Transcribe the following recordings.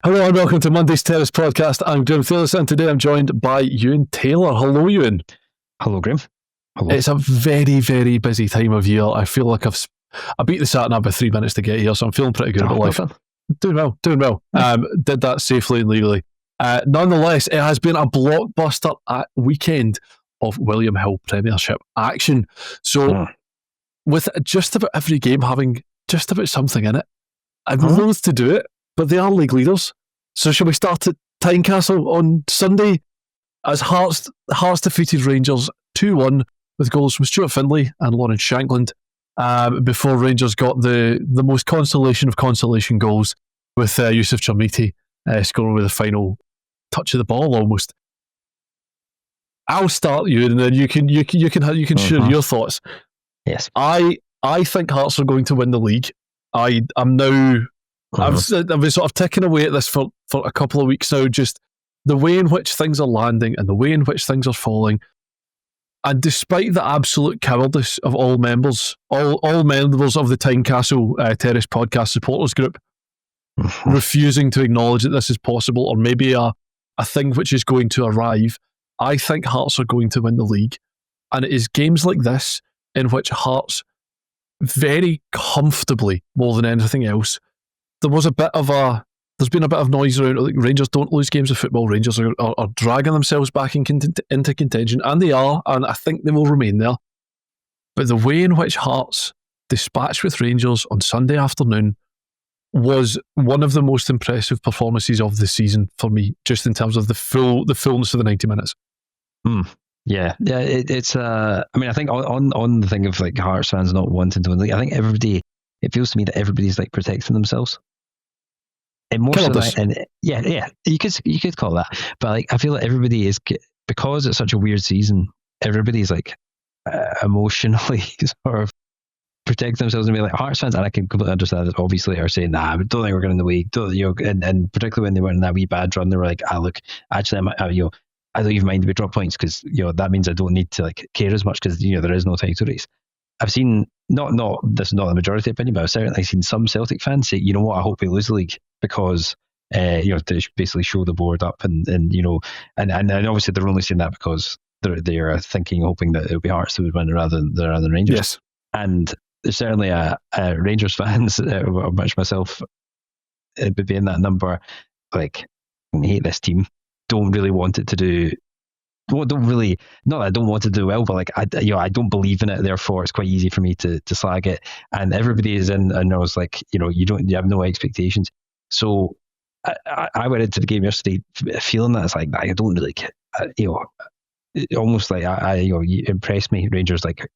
Hello and welcome to Monday's Terrace Podcast. I'm Graeme Thewliss and today I'm joined by Euan Taylor. Hello, Euan. Hello, Graeme. Hello. It's a very, very busy time of year. I feel like I beat the sat in about 3 minutes to get here, so I'm feeling pretty good about life. Doing well. Did that safely and legally. Nonetheless, it has been a blockbuster weekend of William Hill Premiership action. So, with just about every game having just about something in it, I'm loath to do it, but they are league leaders. So shall we start at Tynecastle on Sunday as Hearts defeated Rangers 2-1 with goals from Stuart Findlay and Lawrence Shankland before Rangers got the most consolation of consolation goals with Yusuf Chermiti scoring with the final touch of the ball almost. I'll start you and then you can share your thoughts. Yes. I think Hearts are going to win the league. I'm now... I've been sort of ticking away at this for a couple of weeks now, just the way in which things are landing and the way in which things are falling. And despite the absolute cowardice of all members of the Tynecastle Terrace Podcast supporters group refusing to acknowledge that this is possible or maybe a thing which is going to arrive, I think Hearts are going to win the league. And it is games like this in which Hearts very comfortably, more than anything else, there's been a bit of noise around. Like, Rangers don't lose games of football. Rangers are dragging themselves back into contention, and they are, and I think they will remain there. But the way in which Hearts dispatched with Rangers on Sunday afternoon was one of the most impressive performances of the season for me, just in terms of the fullness of the 90 minutes. Yeah. It's. I mean, I think on the thing of like Hearts fans not wanting to win the league, I think it feels to me that everybody's like protecting themselves. And more so that, and yeah, you could call that, but like I feel like everybody is, because it's such a weird season, everybody's like emotionally sort of protect themselves and be like Hearts fans, and I can completely understand that. Obviously, are saying, "Nah, we don't think we're going to win the league," and particularly when they were in that wee bad run, they were like, "Look, actually, I don't even mind if we drop points because that means I don't need to like care as much because there is no title race." I've seen not this is not the majority opinion, but I've certainly seen some Celtic fans say, "You know what? I hope we lose the league because to basically show the board up and obviously they're only saying that because they're hoping that it'll be Hearts who would win rather than Rangers." Yes, and there's certainly a Rangers fans, much myself, would be in that number. Like, I hate this team. Don't really want it to do. Don't really, not that I don't want to do well, but like I don't believe in it. Therefore, it's quite easy for me to slag it. And everybody is in, and I was like, you have no expectations. So I went into the game yesterday feeling that it's like I don't really, almost like you impressed me, Rangers. Like,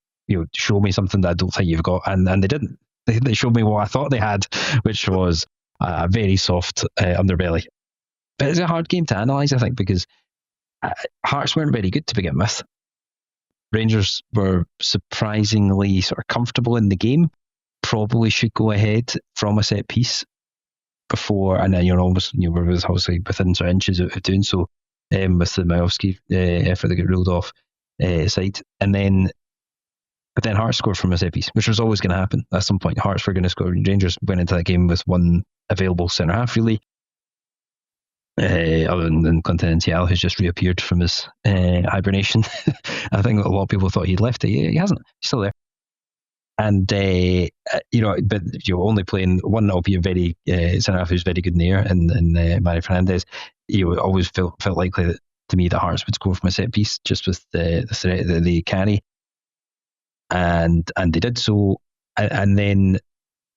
show me something that I don't think you've got, and they didn't. They showed me what I thought they had, which was a very soft underbelly. But it's a hard game to analyse, I think, because Hearts weren't very good to begin with. Rangers were surprisingly sort of comfortable in the game. Probably should go ahead from a set piece before, and then you're obviously within sort of inches of doing so with the Majowski effort that got ruled off side, but then Hearts scored from a set piece, which was always going to happen at some point. Hearts were going to score. Rangers went into that game with one available centre half, really. Other than Clinton NCL, who's just reappeared from his hibernation. I think a lot of people thought he'd left it. He hasn't. He's still there. And but you're only playing one, albeit very centre half who's very good in the air, and Mario Fernandez. You always felt likely to me that Hearts would score from a set piece just with the threat that they carry, and they did so. And then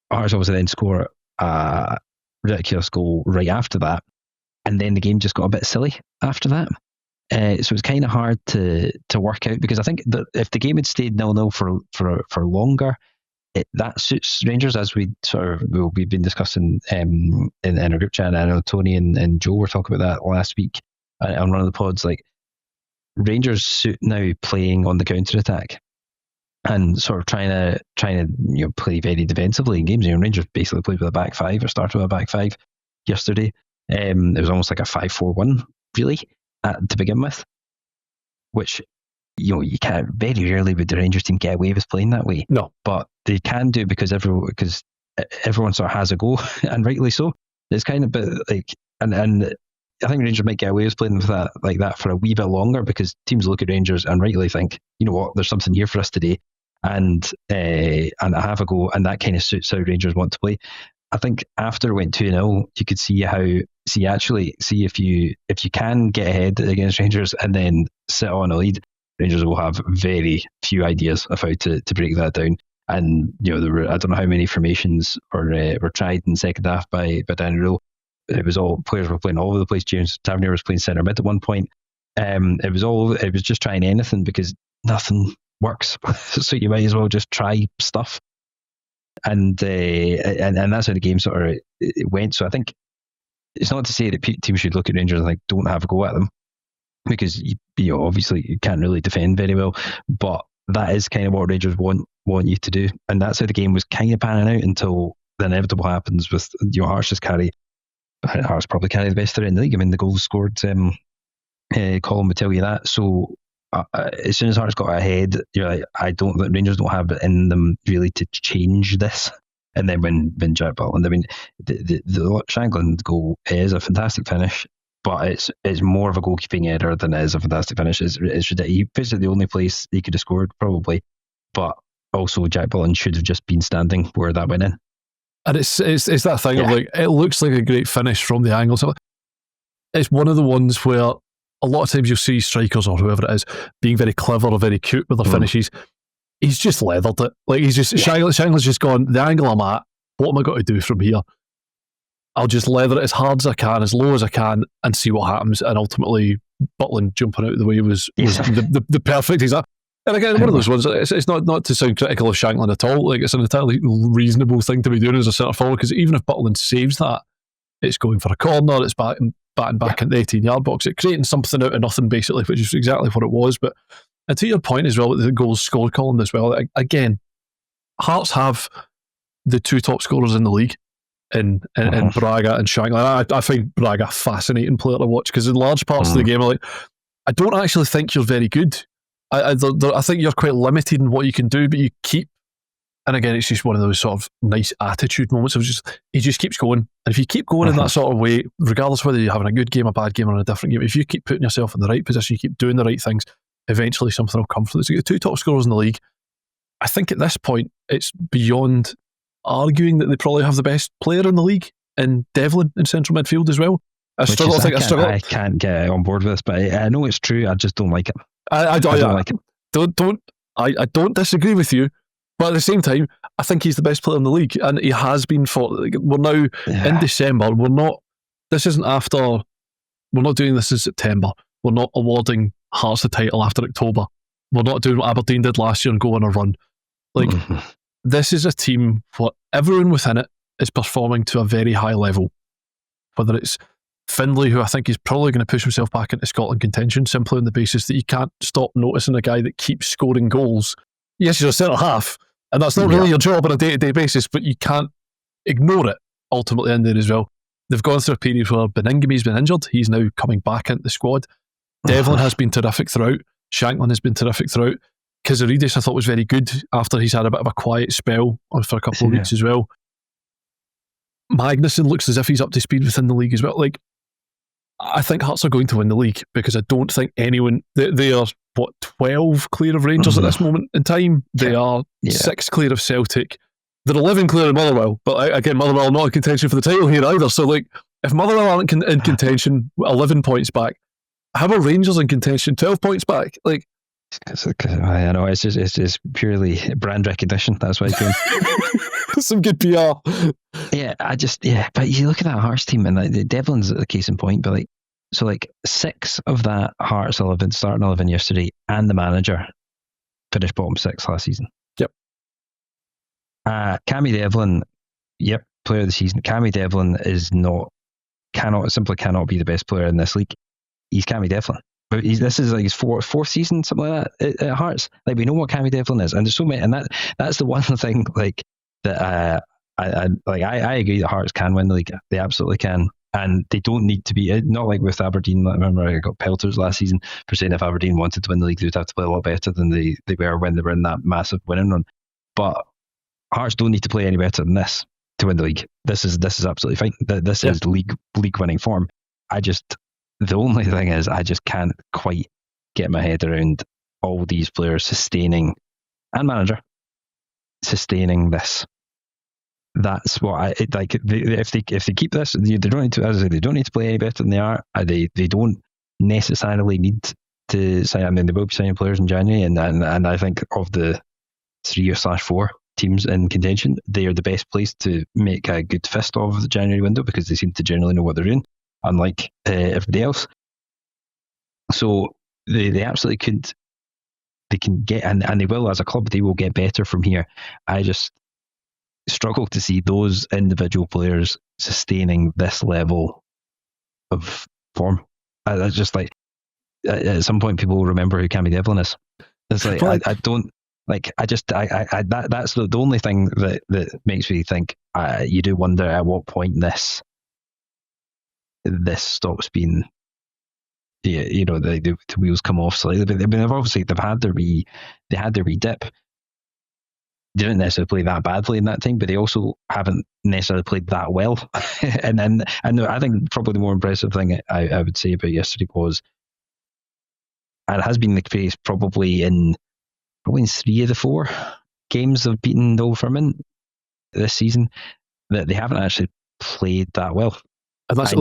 Hearts obviously then score a ridiculous goal right after that. And then the game just got a bit silly after that. So it's kind of hard to work out, because I think that if the game had stayed 0-0 for longer, that suits Rangers, as we've been discussing in our group chat. I know Tony and Joe were talking about that last week on one of the pods. Like, Rangers suit now playing on the counter attack and sort of trying to play very defensively in games. Rangers basically played with a back five, or started with a back five yesterday. It was almost like a 5-4-1, really, to begin with, which you can't, very rarely would the Rangers team get away with playing that way. No, but they can do because everyone sort of has a go, and rightly so. It's kind of a bit like and I think Rangers might get away with playing with that like that for a wee bit longer, because teams look at Rangers and rightly think, you know what, there's something here for us today, and have a go, and that kind of suits how Rangers want to play. I think after it went 2-0, you could see if you can get ahead against Rangers and then sit on a lead, Rangers will have very few ideas of how to break that down. And there were, I don't know how many formations were tried in the second half by Danny Rule. It was all, players were playing all over the place. James Tavernier was playing centre mid at one point. It was just trying anything because nothing works. So you might as well just try stuff. And that's how the game sort of it went. So I think it's not to say that teams should look at Rangers and like don't have a go at them, because obviously you can't really defend very well. But that is kind of what Rangers want you to do, and that's how the game was kind of panning out until the inevitable happens with Hearts probably carry the best threat in the league. I mean, the goals scored, column would tell you that. So as soon as Hearts got ahead, you're like, Rangers don't have it in them really to change this. And then when Jack Butland, I mean, the Shankland goal is a fantastic finish, but it's more of a goalkeeping error than it is a fantastic finish. It's basically the only place he could have scored, probably. But also, Jack Butland should have just been standing where that went in. And it's that thing of like, it looks like a great finish from the angle. So it's one of the ones where a lot of times you'll see strikers or whoever it is being very clever or very cute with their finishes. He's just leathered it. Like Shankland's just gone, the angle I'm at, what am I going to do from here? I'll just leather it as hard as I can, as low as I can, and see what happens. And ultimately, Butland jumping out of the way was the perfect example. And again, one of those ones, it's not to sound critical of Shankland at all. Like, it's an entirely reasonable thing to be doing as a centre forward, because even if Butland saves that, it's going for a corner, it's batting back in the 18-yard box. It's creating something out of nothing, basically, which is exactly what it was. But and to your point as well, with the goals scored column as well, again, Hearts have the two top scorers in the league in Braga and Shankland. I find Braga a fascinating player to watch, because in large parts of the game, I don't actually think you're very good. I think you're quite limited in what you can do, but you keep, and again, it's just one of those sort of nice attitude moments of he just keeps going. And if you keep going in that sort of way, regardless of whether you're having a good game, a bad game, or a different game, if you keep putting yourself in the right position, you keep doing the right things, eventually something will come from it. So you get the two top scorers in the league. I think at this point, it's beyond arguing that they probably have the best player in the league in Devlin in central midfield as well. I can't get on board with this, but I know it's true. I just don't like it. I don't like it. I don't disagree with you, but at the same time, I think he's the best player in the league, and he has been for. We're now in December. We're not doing this in September. We're not awarding Hearts the title after October. We're not doing what Aberdeen did last year and go on a run. This is a team where everyone within it is performing to a very high level. Whether it's Findlay, who I think is probably going to push himself back into Scotland contention simply on the basis that you can't stop noticing a guy that keeps scoring goals. Yes, you're a centre half, and that's not really your job on a day-to-day basis, but you can't ignore it ultimately in there as well. They've gone through a period where Beningami's been injured. He's now coming back into the squad. Devlin has been terrific throughout. Shankland has been terrific throughout. Kizarides, I thought, was very good after he's had a bit of a quiet spell for a couple of weeks as well. Magnuson looks as if he's up to speed within the league as well. Like, I think Hearts are going to win the league, because I don't think anyone... They are, 12 clear of Rangers at this moment in time? They are 6 clear of Celtic. They're 11 clear of Motherwell, but again, Motherwell are not in contention for the title here either. So, like, if Motherwell aren't in contention, 11 points back, how are Rangers in contention, 12 points back? Like, I know, it's just purely brand recognition. That's why it's doing. Some good PR. But you look at that Hearts team, and Devlin's the case in point, but 6 of that Hearts 11, starting 11 yesterday, and the manager finished bottom 6 last season. Yep. Cammy Devlin, player of the season. Cammy Devlin simply cannot be the best player in this league. He's Cammy Devlin. But this is like his fourth season, something like that at Hearts. Like, we know what Cammy Devlin is, and there's so many, and that's the one thing that I agree that Hearts can win the league. They absolutely can, and they don't need to be, not like with Aberdeen. I remember I got pelters last season for saying if Aberdeen wanted to win the league, they would have to play a lot better than they were when they were in that massive winning run. But Hearts don't need to play any better than this. to win the league. This is absolutely fine. This is league winning form. The only thing is, I just can't quite get my head around all these players sustaining, and manager sustaining this. That's what if they keep this, they don't need to. As I say, they don't need to play any better than they are. They don't necessarily need to sign. I mean, they will be signing players in January, and I think of the 3/4 teams in contention, they are the best place to make a good fist of the January window because they seem to generally know what they're doing, unlike everybody else. So they absolutely could. They can get, and they will, as a club, they will get better from here. I just struggle to see those individual players sustaining this level of form. I just like, at some point people will remember who Cammy Devlin is. It's like, I don't, like, that's the only thing that makes me think, you do wonder at what point this stops being, the wheels come off slightly. But I mean, they've had their wee dip. They didn't necessarily play that badly in that time, but they also haven't necessarily played that well. and I think probably the more impressive thing I would say about yesterday was, and it has been the case probably in 3 of the 4 games they've beaten the Old Firm this season, that they haven't actually played that well. And that's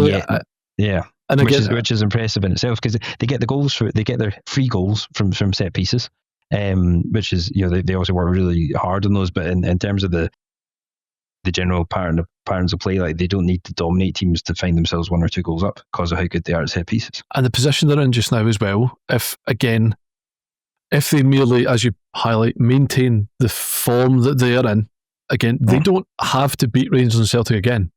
and which is impressive in itself, because they get their free goals from set pieces. Which is, they also work really hard on those, but in terms of the general patterns of play, like, they don't need to dominate teams to find themselves 1 or 2 goals up because of how good they are at set pieces. And the position they're in just now as well, if they merely, as you highlight, maintain the form that they are in, again, they don't have to beat Rangers and Celtic again.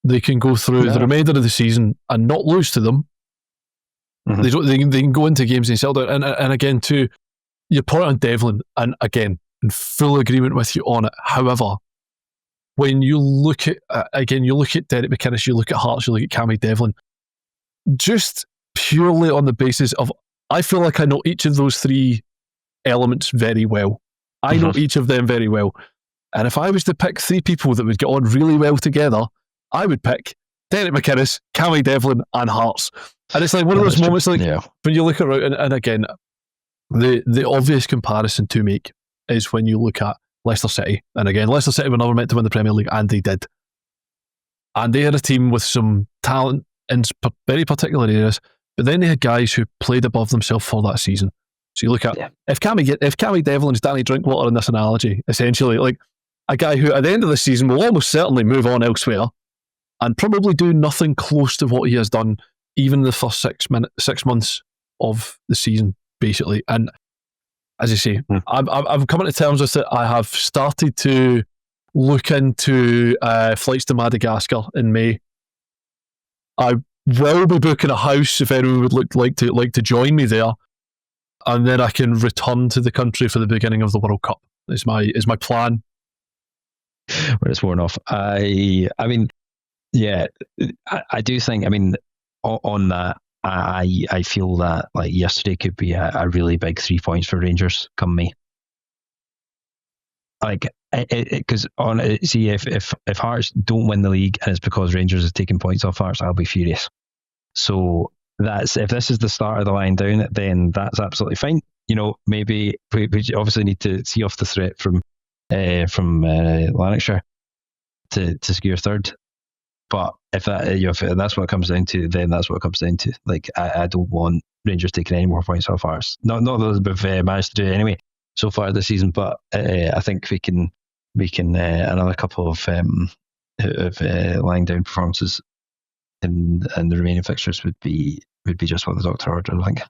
They can go through the remainder of the season and not lose to them. Mm-hmm. They can go into games and Celtic, and again, too, your point on Devlin, and again, in full agreement with you on it. However, when you look at, you look at Derek McInnes, you look at Hearts, you look at Cammy Devlin, just purely on the basis of, I feel like I know each of those 3 elements very well. I know each of them very well. And if I was to pick 3 people that would get on really well together, I would pick Derek McInnes, Cammy Devlin, and Hearts. And it's like one of those moments, like, when you look around, and again, the obvious comparison to make is when you look at Leicester City. And again, Leicester City were never meant to win the Premier League, and they did. And they had a team with some talent in very particular areas, but then they had guys who played above themselves for that season. So you look at, if Cammy Devlin's Danny Drinkwater in this analogy, essentially, like a guy who at the end of the season will almost certainly move on elsewhere and probably do nothing close to what he has done even in the first 6 months of the season, basically. And as you say, I'm coming to terms with it. I have started to look into flights to Madagascar in May. I will be booking a house if anyone would like to join me there, and then I can return to the country for the beginning of the World Cup. Is my plan. When it's worn off, I mean, yeah, I do think. I mean, on that. I feel that, like, yesterday could be a really big 3 points for Rangers come May. Like, because if Hearts don't win the league and it's because Rangers is taking points off Hearts, I'll be furious. So if this is the start of the line down, then that's absolutely fine. Maybe we obviously need to see off the threat from Lanarkshire to secure 3rd. But if that's what it comes down to, then that's what it comes down to. Like, I don't want Rangers taking any more points off Hearts. Not that we've managed to do it anyway so far this season, but I think we can another couple of lying down performances in the remaining fixtures would be just what the doctor ordered, I think.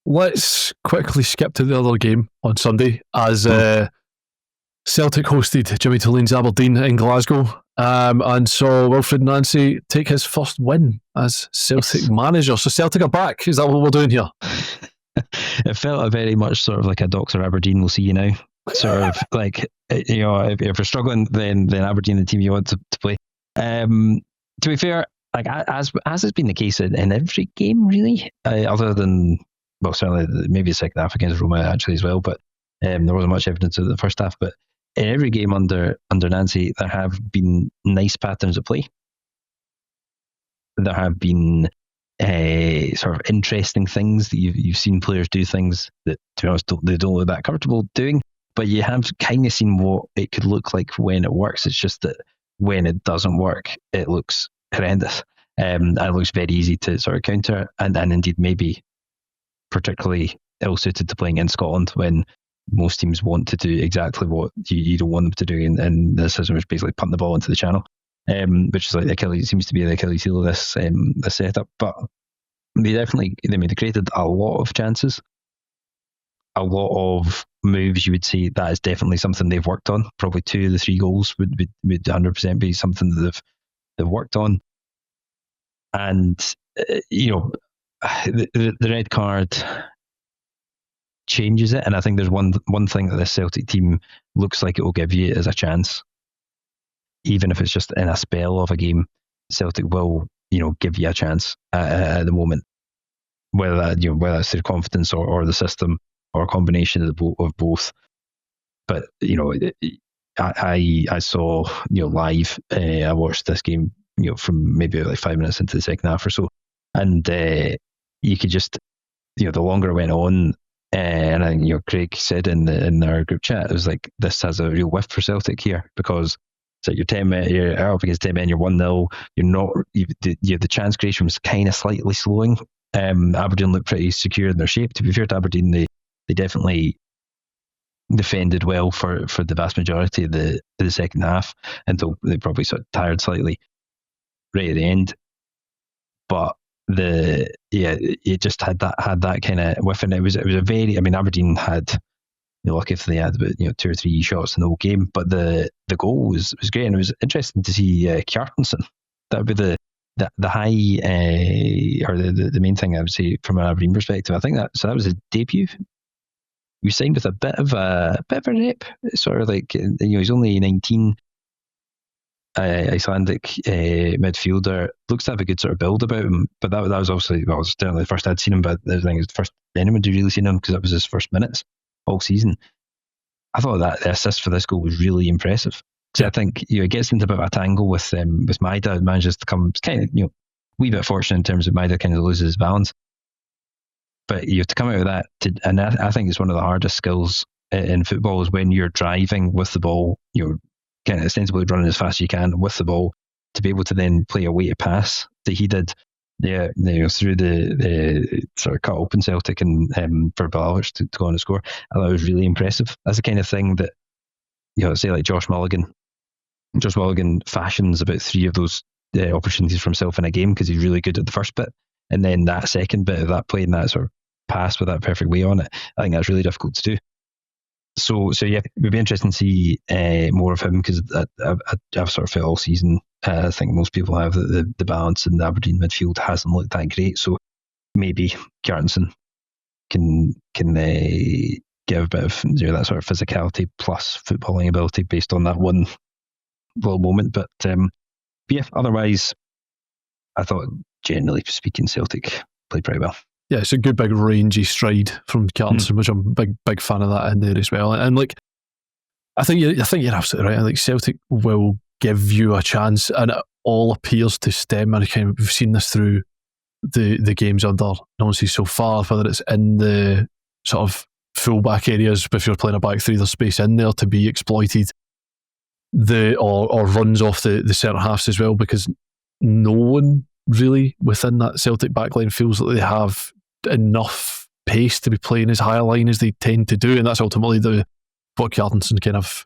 Let's quickly skip to the other game on Sunday as Celtic hosted Jimmy Tuline's Aberdeen in Glasgow, and saw Wilfried Nancy take his first win as Celtic manager. So Celtic are back. Is that what we're doing here? It felt very much sort of like a Dr. Aberdeen will see you now. Sort of like, if you're struggling, then Aberdeen the team you want to play. To be fair, like, as has been the case in every game really, other than, well, certainly maybe the second half against Roma actually as well, but there wasn't much evidence of the first half. But in every game under Nancy, there have been nice patterns of play. There have been sort of interesting things that you've seen players do things that, to be honest, they don't look that comfortable doing. But you have kind of seen what it could look like when it works. It's just that when it doesn't work, it looks horrendous. And it looks very easy to sort of counter, and indeed maybe particularly ill-suited to playing in Scotland when most teams want to do exactly what you don't want them to do, and the system is basically punt the ball into the channel, which is like seems to be the Achilles heel of this setup. But they created a lot of chances, a lot of moves. You would say that is definitely something they've worked on. Probably 2 of the 3 goals would 100% be something that they've worked on. And the red card changes it, and I think there's one thing that this Celtic team looks like it will give you is a chance, even if it's just in a spell of a game. Celtic will give you a chance at the moment, whether that's through confidence or the system or a combination of both. But I saw live. I watched this game from maybe like 5 minutes into the second half or so, and you could just the longer it went on, and I think Craig said in our group chat, it was like, this has a real whiff for Celtic here, because so you're 10 men, you're up against 10 men, you're 1-0, the chance creation was kind of slightly slowing. Aberdeen looked pretty secure in their shape. To be fair to Aberdeen, they definitely defended well for the vast majority of the second half, until they probably sort of tired slightly right at the end. But it just had that kind of whiff, and it was a very, Aberdeen had, lucky if they had about 2 or 3 shots in the whole game, but the goal was great, and it was interesting to see Kjartansson. That would be the high or the main thing I would say from an Aberdeen perspective. I think that was his debut. He signed with a bit of a rep, sort of like he's only 19. Icelandic midfielder, looks to have a good sort of build about him, but that was obviously, well, it was certainly the first I'd seen him, but I think it was the first anyone had really seen him, because that was his first minutes all season. I thought that the assist for this goal was really impressive. So I think it gets into a bit of a tangle with Maida. It manages to come kind of wee bit fortunate in terms of Maida kind of loses his balance, but to come out of that and I think it's one of the hardest skills in football, is when you're driving with the ball, kind of ostensibly running as fast as you can with the ball, to be able to then play a weighted pass that he did through the sort of cut open Celtic and for Balawic to go on and score. I thought it was really impressive. That's the kind of thing that say like Josh Mulligan fashions about 3 of those opportunities for himself in a game, because he's really good at the first bit, and then that second bit of that play and that sort of pass with that perfect way on it, I think that's really difficult to do. So yeah, it would be interesting to see more of him, because I've sort of felt all season, I think most people have, that the balance in the Aberdeen midfield hasn't looked that great. So maybe Kjartansson can give a bit of that sort of physicality plus footballing ability based on that one little moment. But yeah, otherwise, I thought generally speaking, Celtic played pretty well. Yeah, it's a good big rangy stride from Kjartansson, which I'm a big fan of that in there as well. And like, I think you're absolutely right. I think Celtic will give you a chance, and it all appears to stem. And kind of, we've seen this through the games under Nancy so far, whether it's in the sort of full-back areas, if you're playing a back three, there's space in there to be exploited, or runs off the centre halves as well, because no one really within that Celtic backline feels that they have enough pace to be playing as high a line as they tend to do, and that's ultimately what Kjartansson kind of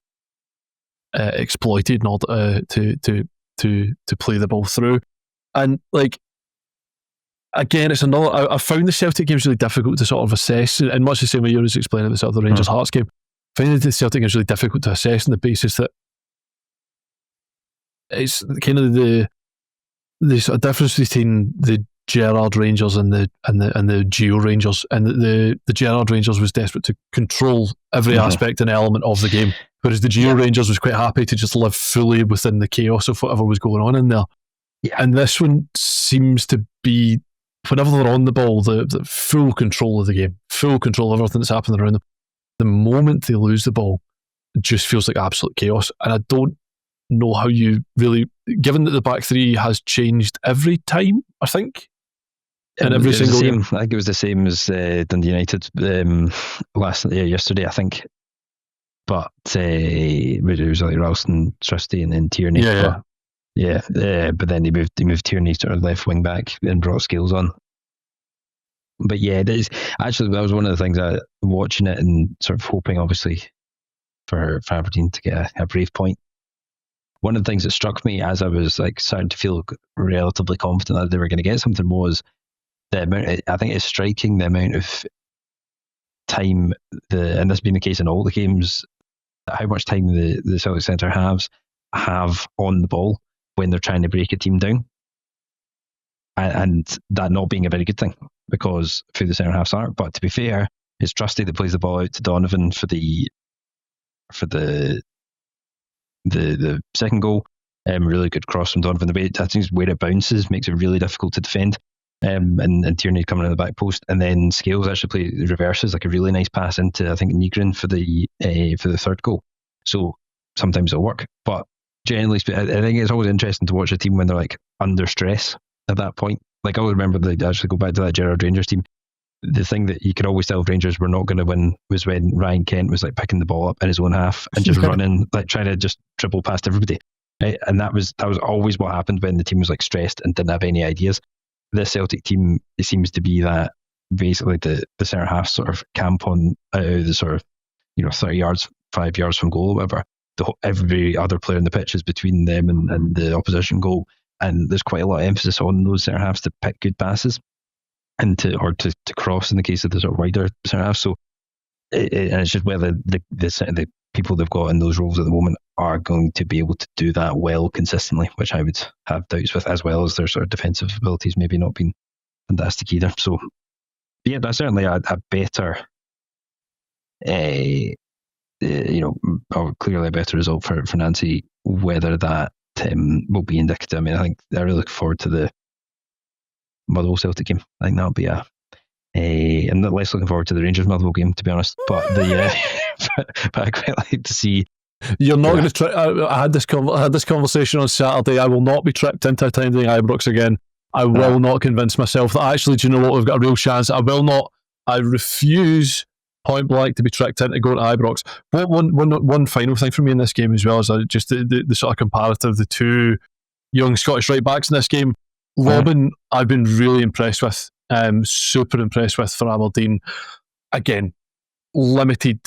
exploited in order to play the ball through. And like, again, it's another. I found the Celtic games really difficult to sort of assess, and much the same way you were explaining the sort of the Rangers Hearts game. I find the Celtic games really difficult to assess on the basis that it's kind of the sort of difference between the Gerrard Rangers and the Geo Rangers, and the Gerrard Rangers was desperate to control every aspect and element of the game, whereas the Geo Rangers was quite happy to just live fully within the chaos of whatever was going on in there. Yeah. And this one seems to be, whenever they're on the ball, the full control of the game, full control of everything that's happening around them. The moment they lose the ball, just feels like absolute chaos. And I don't know how you really, given that the back three has changed every time, I think. And every single game. I think it was the same as Dundee United yesterday, I think. But it was like Ralston, Trusty, and then Tierney. But then he moved Tierney sort of left wing back and brought Scales on. But yeah, that was one of the things watching it and sort of hoping, obviously, for Aberdeen to get a brave point. One of the things that struck me as I was like starting to feel relatively confident that they were going to get something was the amount. I think it's striking the amount of time and this has been the case in all the games. How much time the Celtic centre halves have on the ball when they're trying to break a team down, and that not being a very good thing because who the centre halves are. But to be fair, it's Trusty that plays the ball out to Donovan for the second goal. Really good cross from Donovan. The way I think where it bounces makes it really difficult to defend. And Tierney coming in the back post, and then Scales actually reverses like a really nice pass into I think Nygren for the third goal. So sometimes it'll work, but generally I think it's always interesting to watch a team when they're like under stress at that point. Like I always remember actually go back to that Gerrard Rangers team. The thing that you could always tell Rangers were not going to win was when Ryan Kent was like picking the ball up in his own half and just running, like trying to just dribble past everybody. Right? And that was always what happened when the team was like stressed and didn't have any ideas. This Celtic team, it seems to be that basically the centre half sort of camp on the sort of 30 yards, 5 yards from goal or whatever. Every other player in the pitch is between them and the opposition goal, and there's quite a lot of emphasis on those centre halves to pick good passes and to cross in the case of the sort of wider centre half. So and it's just whether the people they've got in those roles at the moment are going to be able to do that well consistently, which I would have doubts with, as well as their sort of defensive abilities maybe not being fantastic either. So yeah, that's certainly a better or clearly a better result for Nancy. Whether that will be indicative, I mean, I think I really look forward to the Motherwell Celtic game. I think that'll be I'm not less looking forward to the Rangers Motherwell game, to be honest. But but I quite like to see. You're not going to. I had this conversation on Saturday. I will not be tricked into attending Ibrox again. I will not convince myself that actually, do you know what? We've got a real chance. I will not. I refuse point blank to be tricked into going to Ibrox. One final thing for me in this game as well is just the sort of comparative. The two young Scottish right backs in this game. Robin, I've been really impressed with. Super impressed with for Aberdeen. Again, limited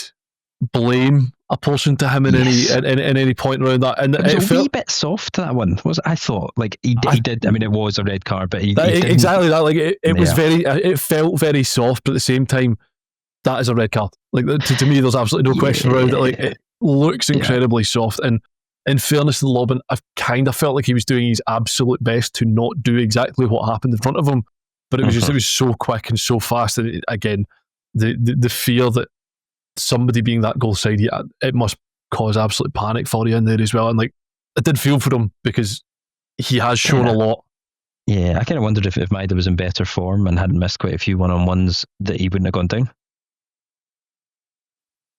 blame apportioned to him in any point around that, and it was a wee bit soft, that one. Was I thought like he did. I mean, it was a red card, but he exactly that. Like it was very. It felt very soft, but at the same time, that is a red card. Like to me, there's absolutely no question around it. Like it looks incredibly soft, and in fairness to Lobban, I've kind of felt like he was doing his absolute best to not do exactly what happened in front of him. But it was just, it was so quick and so fast. And again, the fear that somebody being that goal side, it must cause absolute panic for you in there as well. And like, I did feel for him because he has shown a lot. Yeah, I kind of wondered if Maida was in better form and hadn't missed quite a few one-on-ones that he wouldn't have gone down.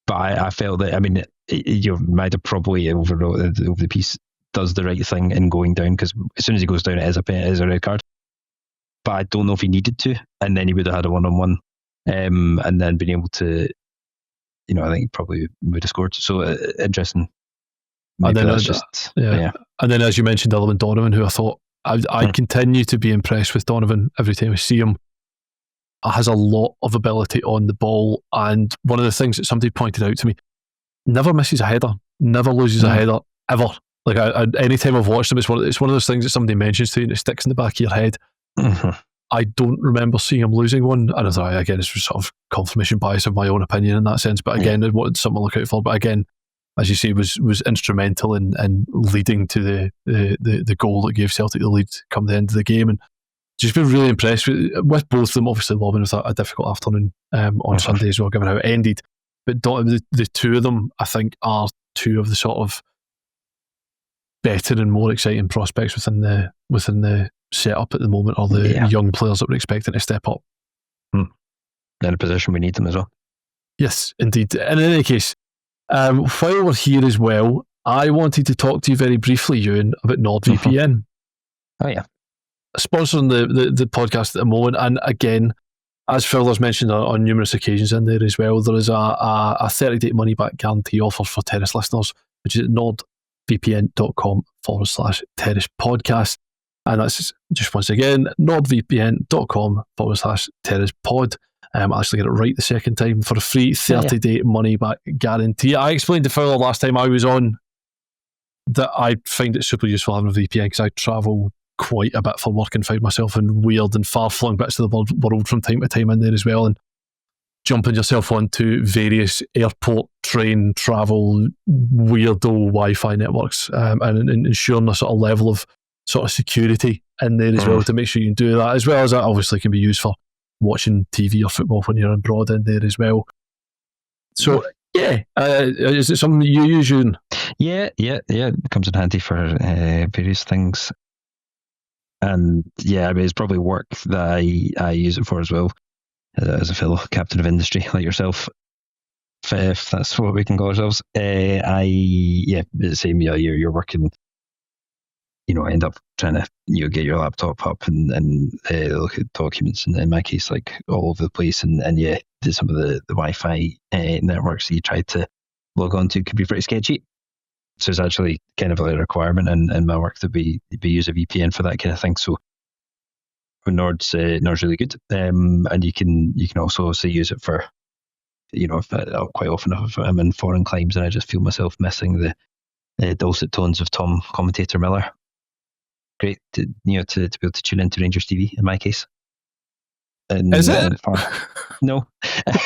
But I felt that, I mean, Maida probably over the piece does the right thing in going down, because as soon as he goes down, it is a red card. But I don't know if he needed to, and then he would have had a one-on-one, and then been able to, I think he probably would have scored. So interesting. Maybe and then yeah. And then, as you mentioned, Donovan, who I thought I continue to be impressed with Donovan every time I see him. Has a lot of ability on the ball, and one of the things that somebody pointed out to me, never misses a header, never loses a header ever. Like any time I've watched him, it's one of those things that somebody mentions to you and it sticks in the back of your head. Mm-hmm. I don't remember seeing him losing one. I don't know, again, it's sort of confirmation bias of my own opinion in that sense, but again, it wanted something to look out for. But again, as you say, was instrumental in leading to the goal that gave Celtic the lead come the end of the game. And just been really impressed with both of them. Obviously, Robin was a difficult afternoon on Sunday as well, given how it ended. But the two of them, I think, are two of the sort of better and more exciting prospects within the setup at the moment, or the young players that we're expecting to step up. In a position we need them as well. Yes, indeed. And in any case, While we're here as well, I wanted to talk to you very briefly, Euan, about NordVPN. Oh, yeah. Sponsoring the podcast at the moment. And again, as Phil has mentioned on numerous occasions in there as well, there is a 30-day money-back guarantee offer for Terrace listeners, which is at nordvpn.com/Terrace podcast. And that's just once again, nordvpn.com/Terrace pod. I actually get it right the second time for a free 30-day money-back guarantee. I explained to Phil last time I was on that I find it super useful having a VPN because I travel quite a bit for work and find myself in weird and far-flung bits of the world from time to time in there as well, and jumping yourself onto various airport, train, travel, weirdo Wi-Fi networks, and ensuring a sort of level of sort of security in there as well to make sure you can do that, as well as that obviously can be used for watching TV or football when you're abroad in there as well. So, is it something that you use, Euan? Yeah. It comes in handy for various things. And I mean, it's probably work that I use it for as well, as a fellow captain of industry like yourself, if that's what we can call ourselves. The same. You're working. End up trying to get your laptop up and look at documents, and in my case, like all over the place, and some of the Wi-Fi networks that you try to log on to could be pretty sketchy. So it's actually kind of like a requirement in my work that we use a VPN for that kind of thing. So Nord's really good, and you can also use it for quite often if I'm in foreign climes and I just feel myself missing the dulcet tones of Tom Commentator Miller. Great to be able to tune into Rangers TV in my case. Is it? No, but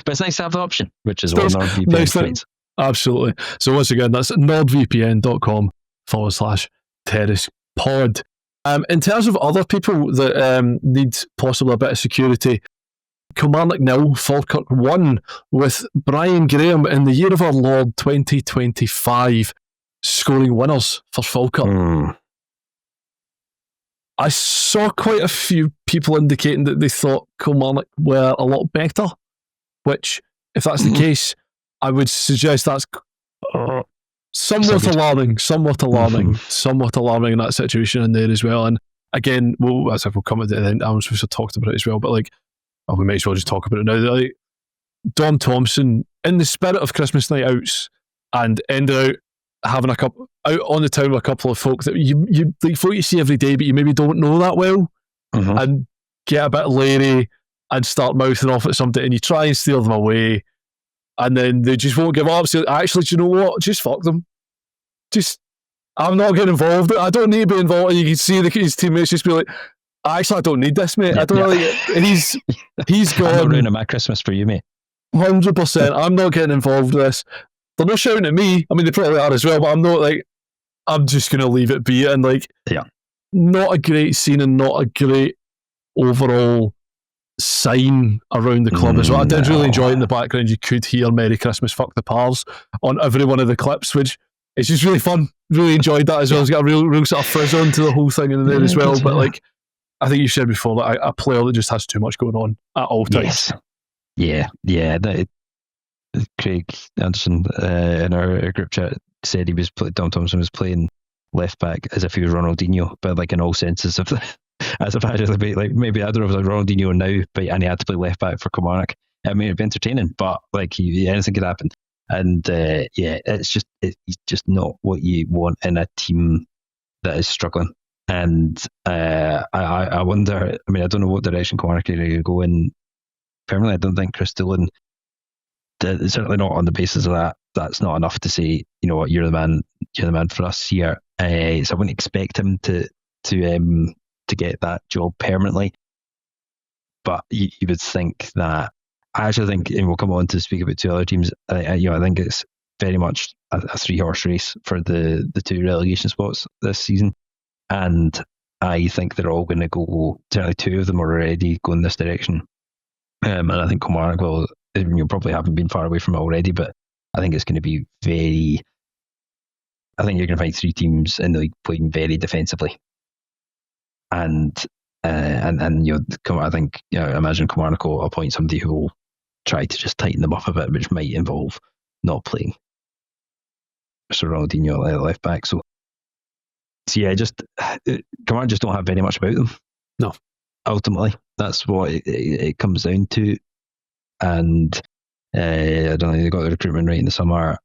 it's nice to have the option, which is what NordVPN provides. Absolutely. So once again, that's nordvpn.com/Terrace pod. In terms of other people that need possibly a bit of security, Kilmarnock 0, Falkirk 1, with Brian Graeme in the year of our Lord 2025 scoring winners for Falkirk. I saw quite a few people indicating that they thought Kilmarnock were a lot better, which, if that's the case, I would suggest that's somewhat alarming in that situation in there as well. And again, as if we'll come at the end, I'm supposed to have talked about it as well, but we might as well just talk about it now. Like, Dom Thompson, in the spirit of Christmas night outs, and ended out having a couple out on the town with a couple of folk that you folk you see every day, but you maybe don't know that well, and get a bit leery and start mouthing off at somebody, and you try and steer them away. And then they just won't give up. So actually, do you know what? Just fuck them. I'm not getting involved. I don't need to be involved. And you can see his teammates just be like, actually, I don't need this, mate. I don't really. He's gone. I'm not ruining my Christmas for you, mate. 100%. I'm not getting involved with this. They're not shouting at me. I mean, they probably are as well, but I'm not I'm just going to leave it be. And not a great scene and not a great overall sign around the club as well. I did really enjoy it in the background. You could hear Merry Christmas, Fuck the Pars on every one of the clips, which is just really fun. Really enjoyed that as well. It's got a real sort of frizz on to the whole thing in there as well. But I think you said before, a player that just has too much going on at all times. Yes. Yeah. Craig Anderson in our group chat said Dom Thompson was playing left back as if he was Ronaldinho, but in all senses of the. As if maybe I don't know if it was Ronaldinho now, and he had to play left back for Kilmarnock. I mean, it'd be entertaining, but anything could happen. And it's just not what you want in a team that is struggling. And I wonder. I mean, I don't know what direction Kilmarnock are going to go in. Permanently, I don't think Chris Doolan. Certainly not on the basis of that. That's not enough to say, you know what, you're the man for us here. So I wouldn't expect him to get that job permanently. But you would think that. I actually think, and we'll come on to speak about two other teams. I think it's very much a 3-horse race for the 2 relegation spots this season, and I think they're all going to go. Certainly, 2 of them are already going this direction, and I think Kilmarnock will. You probably haven't been far away from it already, but I think it's going to be very. I think you're going to find 3 teams in the league playing very defensively, and I imagine Kilmarnock will appoint somebody who will try to just tighten them up a bit, which might involve not playing. So Ronaldinho at left back. So yeah, Kilmarnock just don't have very much about them. No. Ultimately, that's what it comes down to. And I don't know, they got the recruitment right in the summer,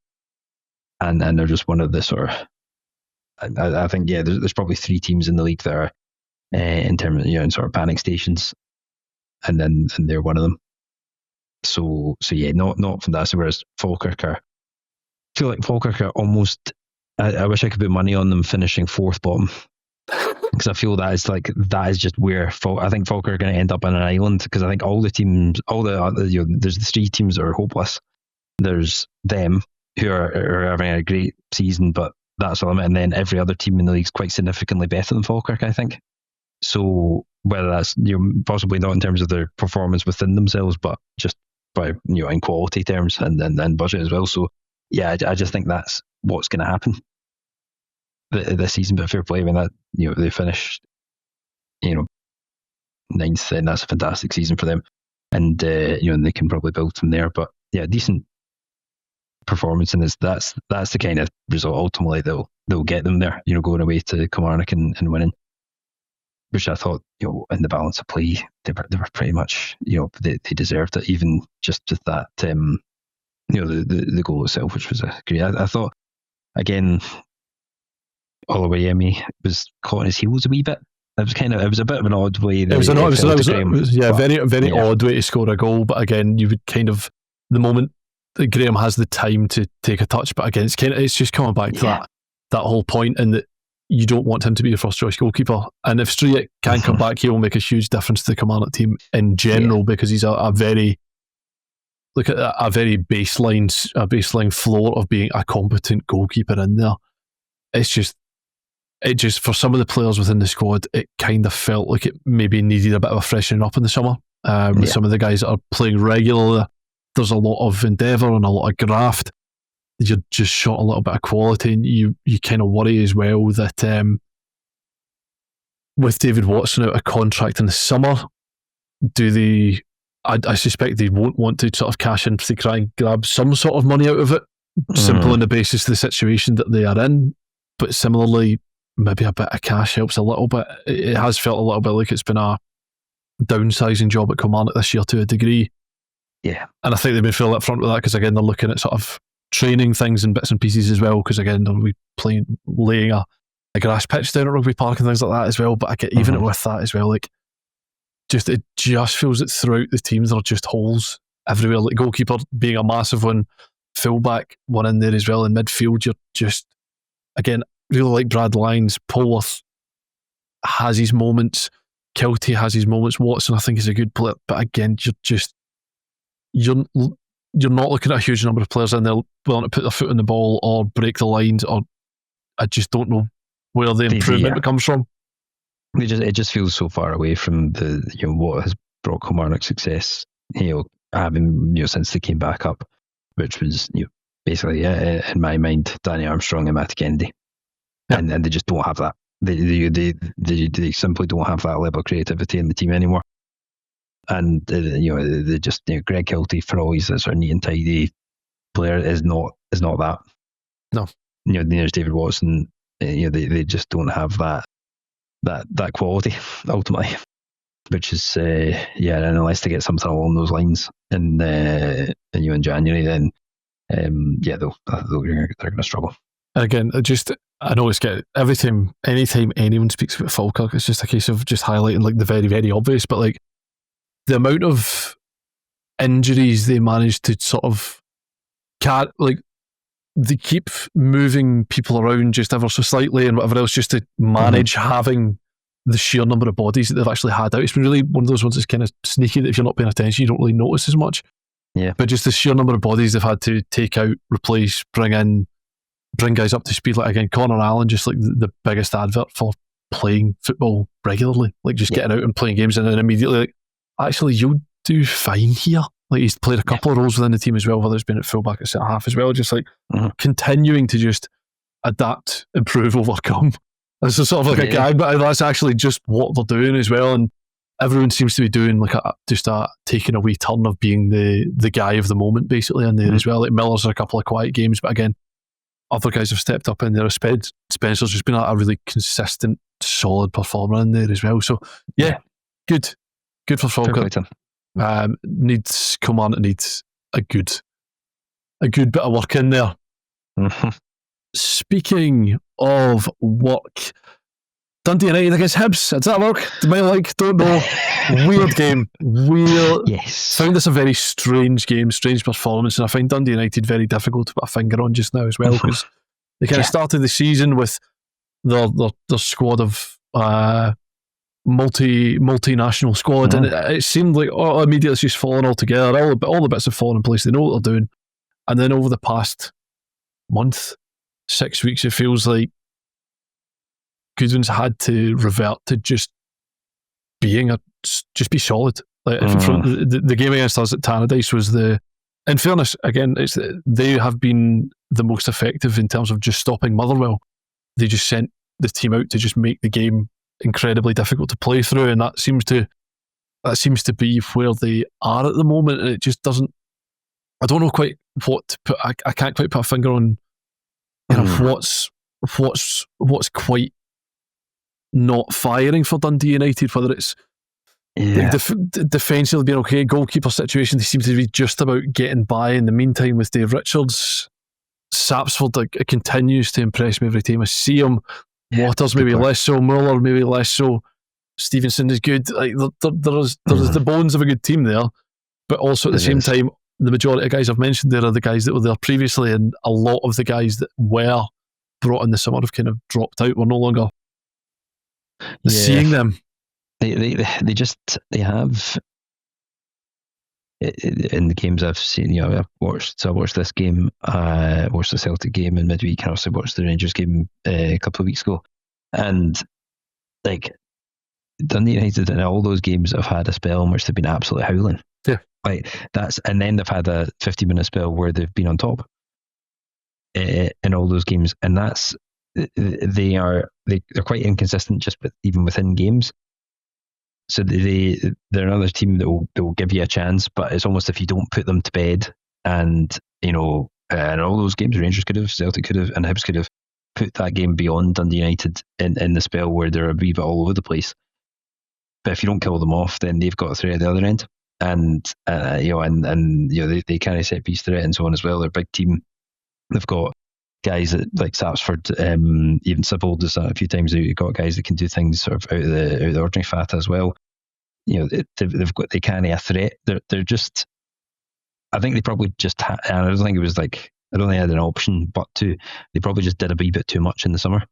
and they're just one of the sort of. I think there's probably 3 teams in the league that are in terms of in sort of panic stations, and they're one of them. So yeah, not from that. So whereas Falkirk I feel like Falkirk are almost. I wish I could put money on them finishing 4th bottom, because I feel that is just where I think Falkirk are going to end up on an island, because I think all the teams, there's the 3 teams that are hopeless. There's them who are having a great season, but that's the limit, and then every other team in the league is quite significantly better than Falkirk, I think. So whether that's possibly not in terms of their performance within themselves, but just by in quality terms and budget as well. So yeah, I just think that's what's going to happen this season. But fair play, I mean, that they finished 9th, and that's a fantastic season for them, and and they can probably build from there. But yeah, decent performance, and that's the kind of result ultimately they'll get them there. Going away to Kilmarnock and winning, which I thought in the balance of play they were pretty much they deserved it, even just with that the goal itself, which was great. I thought again, Oluwayemi was caught on his heels a wee bit. It was a bit of an odd way. Very odd way to score a goal. But again, you would kind of, the moment that Graeme has the time to take a touch, but again, it's just coming back to that whole point, and that you don't want him to be your first choice goalkeeper. And if Striek can come back, he will make a huge difference to the Kilmarnock team in general, because he's a very baseline floor of being a competent goalkeeper in there. It just for some of the players within the squad, it kind of felt like it maybe needed a bit of a freshening up in the summer. With some of the guys that are playing regularly, there's a lot of endeavour and a lot of graft. You're just short a little bit of quality, and you kind of worry as well that with David Watson out of contract in the summer, I suspect they won't want to sort of cash in to try and grab some sort of money out of it, simply on the basis of the situation that they are in. But similarly, maybe a bit of cash helps a little bit. It has felt a little bit like it's been a downsizing job at Kilmarnock this year to a degree. Yeah. And I think they've been fairly upfront with that, because again, they're looking at sort of training things in bits and pieces as well, because again, they'll be laying a grass pitch down at Rugby Park and things like that as well. But I get even with that as well, like it just feels that throughout the teams there are just holes everywhere. Like goalkeeper being a massive one, fullback one in there as well. In midfield, you're just, again, really like Brad Lyons. Polworth has his moments, Kiltie has his moments, Watson I think is a good player, but again, you're not looking at a huge number of players in there willing to put their foot on the ball or break the lines, or I just don't know where the improvement comes from. It just feels so far away from the what has brought Kilmarnock success, having since they came back up, which was basically in my mind Danny Armstrong and Matty Kennedy, and they just don't have that. They simply don't have that level of creativity in the team anymore. And they just Greg Kiltie, for all he's a sort of neat and tidy player, is not that. No, there's David Watson. They just don't have that quality ultimately, which is and unless they get something along those lines in January, then they're going to struggle. Again, I know it's anytime anyone speaks about Falkirk, it's just a case of just highlighting like the very, very obvious, but like the amount of injuries they managed to sort of they keep moving people around just ever so slightly and whatever else, just to manage having the sheer number of bodies that they've actually had out. It's been really one of those ones that's kind of sneaky that if you're not paying attention, you don't really notice as much. Yeah. But just the sheer number of bodies they've had to take out, replace, bring guys up to speed. Like again, Connor Allen, just like the biggest advert for playing football regularly, like just getting out and playing games, and then immediately like, actually, you'll do fine here. Like he's played a couple of roles within the team as well, whether it's been at fullback or centre half as well, just like continuing to just adapt, improve, overcome. This is sort of like a gag, but that's actually just what they're doing as well. And everyone seems to be doing like just a taking a wee turn of being the guy of the moment basically in there as well. Like Miller's had a couple of quiet games, but again, other guys have stepped up in there. Spencer's just been a really consistent, solid performer in there as well. So yeah, good for Falkirk. Kilmarnock needs a good bit of work in there. Speaking of work, Dundee United against Hibs. Does that work? Don't know. Weird game. Weird. Yes. Found this a very strange game, strange performance, and I find Dundee United very difficult to put a finger on just now as well, because they kind of started the season with their squad of multinational squad, and it seemed like immediately it's just fallen all together. All the bits have fallen in place. They know what they're doing, and then over the past month, 6 weeks, it feels like Goodwin's had to revert to just be solid. Like the game against us at Tannadice was in fairness, again, they have been the most effective in terms of just stopping Motherwell. They just sent the team out to just make the game incredibly difficult to play through, and that seems to be where they are at the moment. And it just doesn't. I don't know quite what to put. I can't quite put a finger on. What's quite not firing for Dundee United, whether it's defensively being okay, goalkeeper situation, they seem to be just about getting by in the meantime with Dave Richards. Sapsford continues to impress me every time I see him. Waters maybe less so, Muller maybe less so. Stevenson is good. Like there's the bones of a good team there, but also at the same time, the majority of guys I've mentioned there are the guys that were there previously, and a lot of the guys that were brought in this summer have kind of dropped out. We're no longer seeing them. They have in the games I've seen. I've watched. So I watched this game. Watched the Celtic game in midweek, and also watched the Rangers game a couple of weeks ago. And like Dundee United in all those games have had a spell in which they've been absolutely howling. Yeah, and then they've had a 50-minute spell where they've been on top in all those games, and they're quite inconsistent even within games. So they're another team that will give you a chance, but it's almost if you don't put them to bed, and in all those games, Rangers could have, Celtic could have, and Hibs could have put that game beyond Dundee United in the spell where they're a wee bit all over the place. But if you don't kill them off, then they've got threat at the other end, and they kind of set piece threat and so on as well. They're a big team. They've got guys that, like Sapsford, even Sybil does that a few times. You've got guys that can do things sort of out of the ordinary fat as well. They've got kind of a threat. They're just. I think they probably just. And I don't think it was like. I don't think they had an option, but they probably just did a wee bit too much in the summer.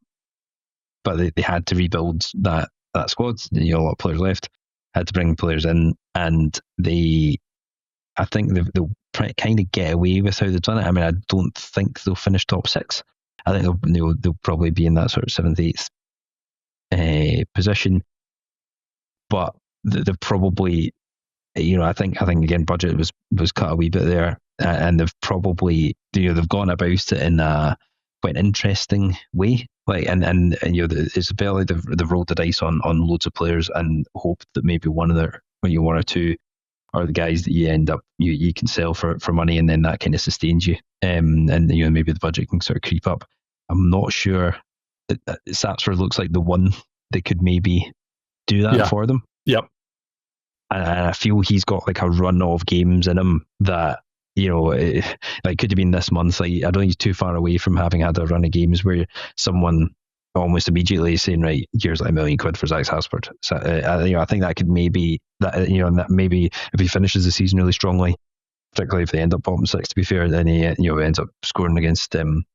But they had to rebuild that squad. A lot of players left. Had to bring players in, and I think they'll kind of get away with how they've done it. I mean, I don't think they'll finish top 6. I think they'll probably be in that sort of 7th, 8th position. But they've probably, I think again, budget was cut a wee bit there, and they've probably, they've gone about it in a quite interesting way. It's a bit like they've rolled the dice on loads of players and hoped that maybe one or two are the guys that you end up you can sell for money, and then that kind of sustains you. And maybe the budget can sort of creep up. I'm not sure. Sapsford looks like the one that could maybe do that for them. Yep. And I feel he's got like a run of games in him that like could have been this month. Like I don't think he's too far away from having had a run of games where someone almost immediately saying, right, here's like £1 million for Zach Haspert. So I think that could maybe that maybe if he finishes the season really strongly, particularly if they end up bottom 6, to be fair, then he ends up scoring against some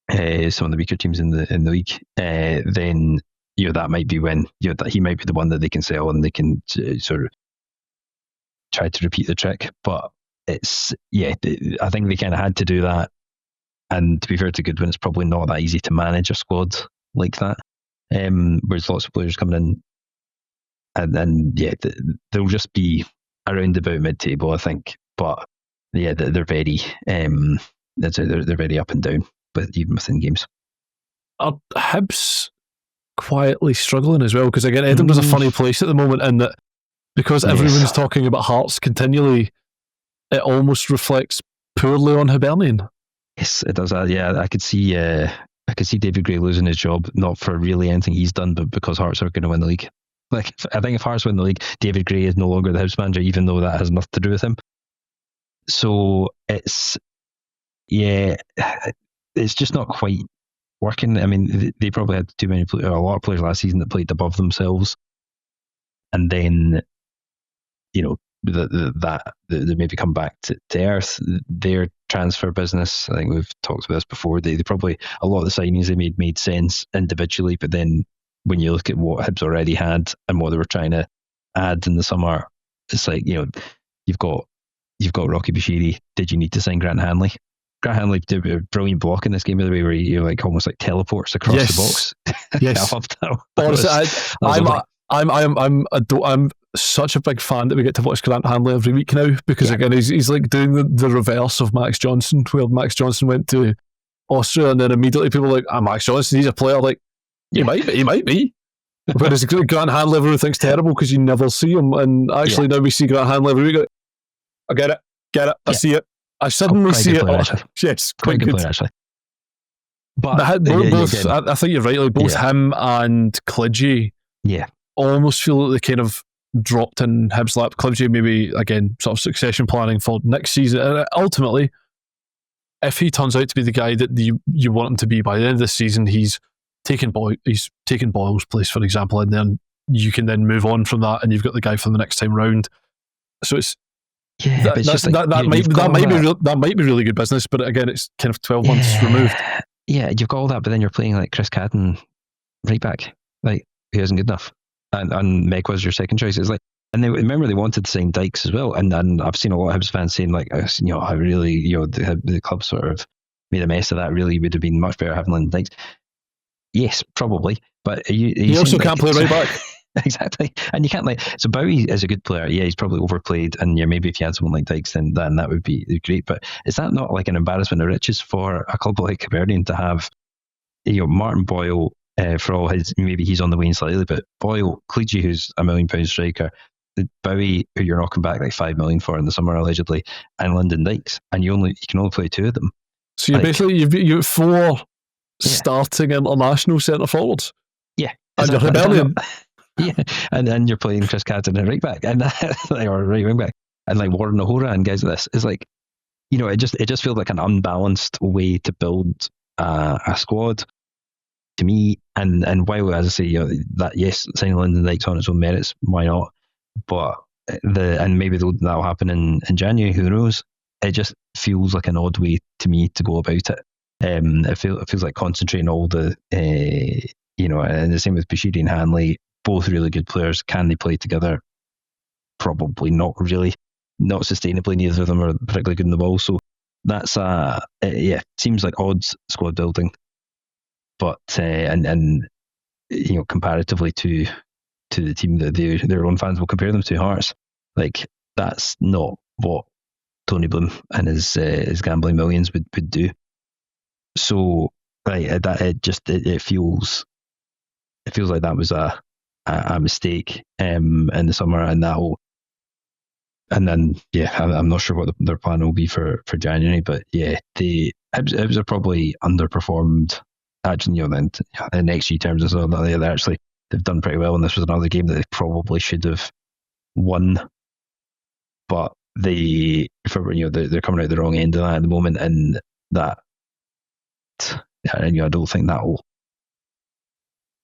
of the weaker teams in the league. Then that might be when that he might be the one that they can sell, and they can sort of try to repeat the trick. But it's I think they kind of had to do that. And to be fair to Goodwin, it's probably not that easy to manage a squad like that. Whereas lots of players coming in, and then they'll just be around about mid-table, I think. But they're very they're very up and down, but even within games. Are Hibs quietly struggling as well? Because again, Edinburgh's a funny place at the moment, in that because everyone's talking about Hearts continually, it almost reflects poorly on Hibernian. Yes, it does. Yeah, I could see David Gray losing his job, not for really anything he's done, but because Hearts are going to win the league. Like, I think if Hearts win the league, David Gray is no longer the Hibs manager, even though that has nothing to do with him. So it's just not quite working. I mean, they probably had a lot of players last season that played above themselves, and then, you know, that they maybe come back to earth. Their transfer business, I think we've talked about this before, they probably, a lot of the signings they made sense individually, but then when you look at what Hibs already had and what they were trying to add in the summer, it's like, you know, you've got Rocky Bashiri. Did you need to sign Grant Hanley? Grant Hanley did a brilliant block in this game, by the way, where he like almost like teleports across the box. Yes. I loved that. Honestly, I'm such a big fan that we get to watch Grant Hanley every week now, because again, he's like doing the reverse of Max Johnson, where Max Johnson went to Austria and then immediately people are like, Max Johnson, he's a player. Like, he might be. Whereas Grant Hanley, everyone thinks terrible because you never see him, and actually now we see Grant Hanley every week. I get it. I see it. I suddenly see it. Yes, quite good player, actually. But both, I think you're right. Like both him and Killie, almost feel like they kind of dropped in Hibs' lap. Killie maybe again sort of succession planning for next season. And ultimately, if he turns out to be the guy that you want him to be by the end of the season, he's taken Boyle's place, for example, and then you can then move on from that, and you've got the guy for the next time round. So it's that might be really good business, but again, it's kind of 12 months removed. Yeah, you've got all that, but then you're playing like Chris Cadden right back, like who isn't good enough, and Meg was your second choice. It's like, and remember they wanted to sign Dykes as well, and I've seen a lot of Hibs fans saying like, you know, how really, you know, the club sort of made a mess of that. Really would have been much better having Lyndon Dykes. Yes, probably, but you also can't play right back. Exactly, and you can't so Bowie is a good player. Yeah, he's probably overplayed, and maybe if you had someone like Dykes, then that would be great. But is that not like an embarrassment of riches for a club like Aberdeen to have, you know, Martin Boyle, for all his, maybe he's on the wane slightly, but Boyle, Killie, who's £1 million striker, Bowie, who you're knocking back like 5 million for in the summer allegedly, and Lyndon Dykes, and you can only play two of them. So you've 4 starting international centre forwards. Yeah, and you're Hibernian. Yeah, and you're playing Chris Cadden at right back, and or right wing back, and like Warren O'Hora and guys like this. It's like, you know, it just feels like an unbalanced way to build a squad to me. And while, as I say, you know, that yes, signing Lyndon Dykes on its own merits, why not? But maybe that'll happen in January. Who knows? It just feels like an odd way to me to go about it. It feels like concentrating all the, you know, and the same with Bashiri and Hanley. Both really good players. Can they play together? Probably not really. Not sustainably. Neither of them are particularly good in the ball. So that's seems like odds squad building. But and you know, comparatively to the team that their own fans will compare them to, Hearts, like that's not what Tony Bloom and his gambling millions would do. So it feels like that was a mistake in the summer, and then I'm not sure what their plan will be for January, but yeah, the Hibs are probably underperformed. Actually, you know, then in XG terms as well, they've done pretty well, and this was another game that they probably should have won, but they're coming out the wrong end of that at the moment, and that, and you know, I don't think that will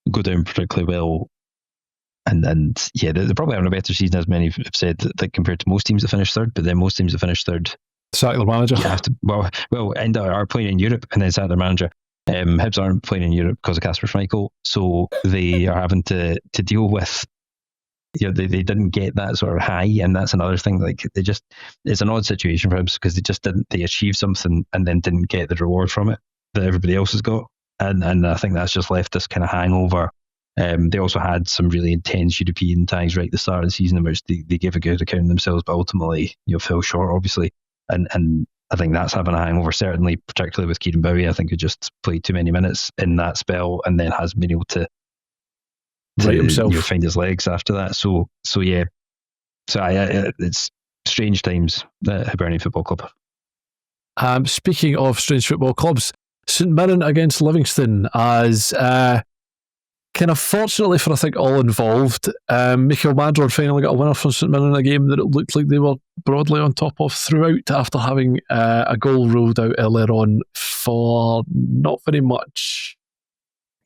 go down particularly well. And they're probably having a better season, as many have said, that compared to most teams that finish third. But then most teams that finish third sack their manager. Are playing in Europe and then sack their manager. Hibs aren't playing in Europe because of Kasper Schmeichel, so they are having to deal with, you know, they didn't get that sort of high, and that's another thing. Like it's an odd situation for Hibs because they achieved something and then didn't get the reward from it that everybody else has got, and I think that's just left this kind of hangover. They also had some really intense European ties right at the start of the season, in which they gave a good account of themselves, but ultimately, you know, fell short, obviously. And I think that's having a hangover, certainly, particularly with Kieran Bowie, I think, who just played too many minutes in that spell and then hasn't been able to right himself, find his legs after that. So yeah, So it's strange times at Hibernian Football Club. Speaking of strange football clubs, St Mirren against Livingston, as kind of fortunately for I think all involved, Michael Madron finally got a winner from St Mirren in a game that it looked like they were broadly on top of throughout, after having a goal ruled out earlier on for not very much.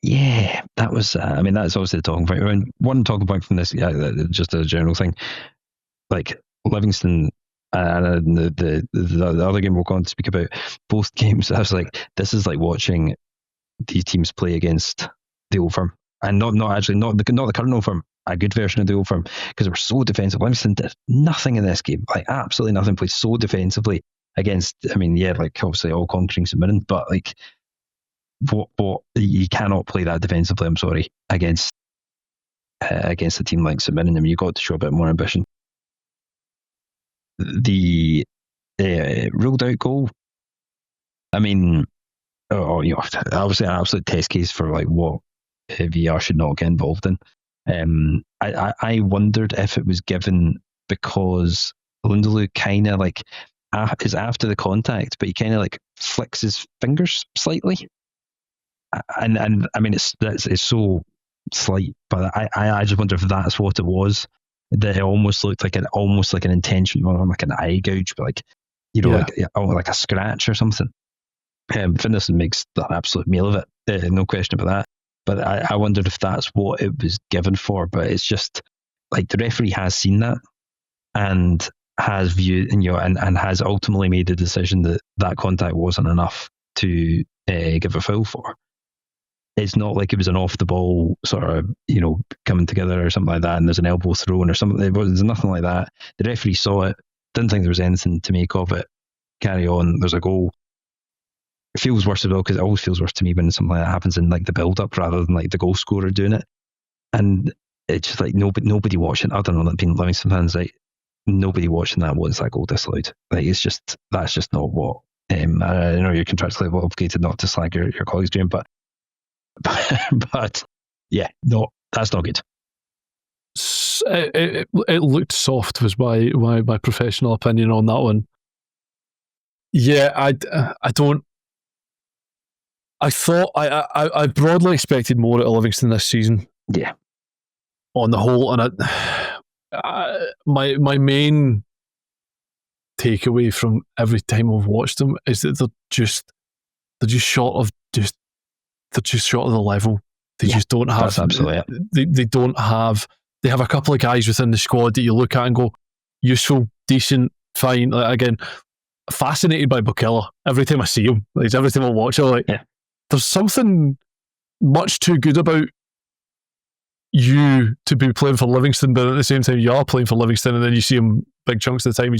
Yeah, that was. That's obviously the talking point. I mean, one talking point from this, just a general thing, like Livingston and the other game we're going to speak about. Both games, I was like, this is like watching these teams play against the Old Firm, and not the current Old Firm, a good version of the Old Firm, because they were so defensive. Livingston did nothing in this game, like absolutely nothing. Played so defensively against. Like obviously all conquering St Mirren, but like. What you cannot play that defensively, I'm sorry, against a team like St Mirren. You've got to show a bit more ambition. The ruled out goal, obviously an absolute test case for like what VR should not get involved in. I wondered if it was given because Lindelof kind of like is after the contact, but he kind of like flicks his fingers slightly. And it's so slight, but I just wonder if that's what it was. That it almost looked like an intention, like an eye gouge, but like a scratch or something. Finlayson makes an absolute meal of it, no question about that. But I wondered if that's what it was given for. But it's just like the referee has seen that and has viewed, and has ultimately made the decision that contact wasn't enough to give a foul for. It's not like it was an off the ball sort of, coming together or something like that, and there's an elbow thrown or something. There's nothing like that. The referee saw it, didn't think there was anything to make of it. Carry on. There's a goal. It feels worse as well, because it always feels worse to me when something like that happens in like the build up rather than like the goal scorer doing it. And it's just like nobody watching. I don't know, that being Livingston fans, like nobody watching that wants that goal disallowed. Like that's just not what. I know you're contractually obligated not to slag your colleagues doing, but yeah, no, that's not good. It looked soft, was my professional opinion on that one. Yeah, I thought I broadly expected more out of Livingston this season. Yeah, on the whole, and my main takeaway from every time I've watched them is that they're just short of the level. They just don't have. That's absolutely it. They don't have. They have a couple of guys within the squad that you look at and go, useful, decent, fine. Like, again, fascinated by Bukella every time I see him. Like, every time I watch him, like, there's something much too good about you to be playing for Livingston, but at the same time you are playing for Livingston, and then you see him big chunks of the time.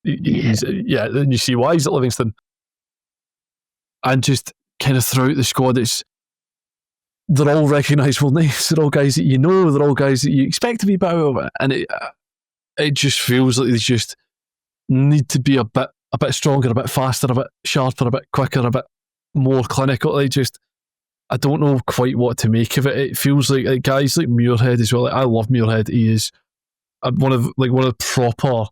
Then you see why he's at Livingston, and just kind of throughout the squad, they're all recognisable names. They're all guys that you know. They're all guys that you expect to be better of it, and it just feels like they just need to be a bit stronger, a bit faster, a bit sharper, a bit quicker, a bit more clinical. I don't know quite what to make of it. It feels like guys like Muirhead as well. Like, I love Muirhead. He is one of the proper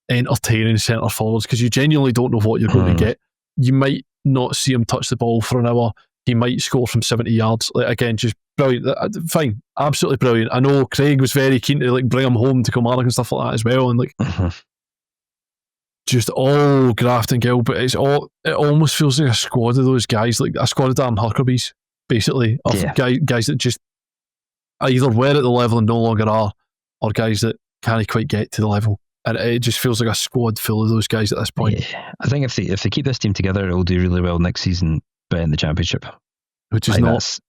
entertaining centre forwards, because you genuinely don't know what you're going to get. You might not see him touch the ball for an hour. He might score from 70 yards. Like, again, just brilliant. Fine, absolutely brilliant. I know Craig was very keen to bring him home to Kilmarnock and stuff like that as well, and just all graft and gill. But it almost feels like a squad of those guys, like a squad of damn Huckabees, basically, of guys that just either were at the level and no longer are, or guys that can't quite get to the level. And it just feels like a squad full of those guys at this point. Yeah. I think if they keep this team together, it'll do really well next season, but in the Championship. Which is that's